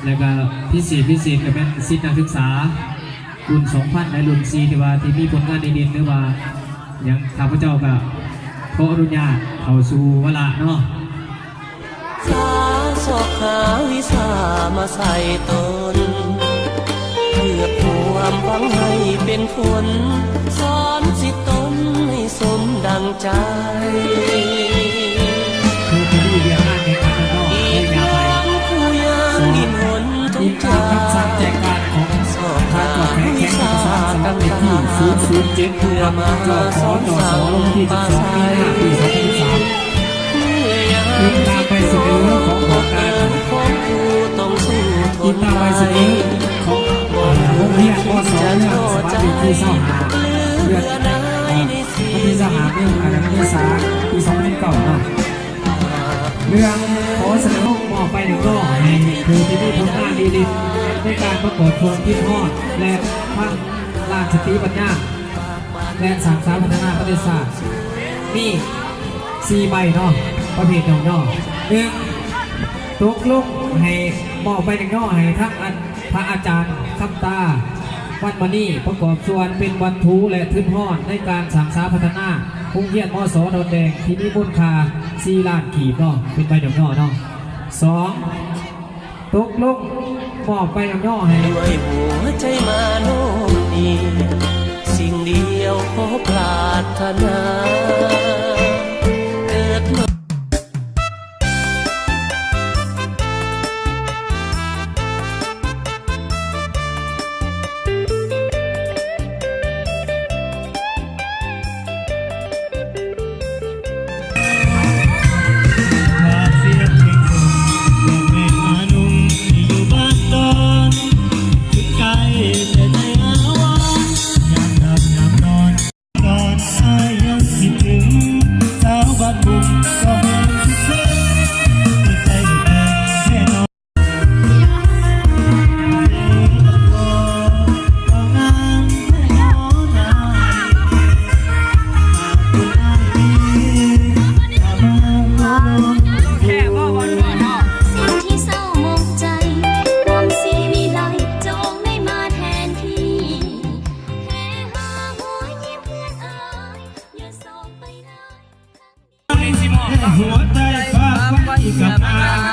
แล้วก็พิเศษก็เป็นสิทธินักศึกษารุ่น 2000 ในรุ่น 4 ที่ว่าที่มีผลงานดีๆหรือว่าอย่างข้าพเจ้าก็ขออนุญาตเข้าสู่วาระเนาะสอบหาวิชามาใส่ตนเพื่อความหวังให้เป็นผลสอนสิตนให้สมดังใจคือที่นี่เรียนงานในการนอกอีกอย่างผู้ยังดินหนทุกจาก สั่งแจกการของสอบหาวิชาตั้งใจเพื่อมาสอนสั่งปาใสอินตามไปเสนอของโครงการต้องสู้ทนไปของโรงเรียนม.2 เรื่องสวัสดิที่เศร้าหาเรื่องที่สหาเรื่องอะไรที่สาปี2009เนาะเรื่องขอเสนอมอบไปหนึ่งรอบคือที่มีผลงานดีๆในการประกวดโครงที่ทอดและพังลานสติปัญญาและสร้างสรรค์พัฒนาประเทศชาติมี4 ใบเนาะประเภทหนึ่งเนาะตกลงให้มอบไปหนึ่งเนาะให้ทั้งอันพระอาจารย์คำตาวันมณีประกอบส่วนเป็นบรรทุและทึบห่อนในการสร้างสรรค์พัฒนาโรงเรียนม.ส.ดอนแดงที่มีมูลค่า4 ล้านกีบเนาะเป็นใบหนึ่งเนาะ2ตกลงมอบไปหนึ่งเนาะให้ด้วยหัวใจมาโน่นดีสิ่งเดียวขอปรารถนาเกิดมาหัวใจฟ้าไว้กับมา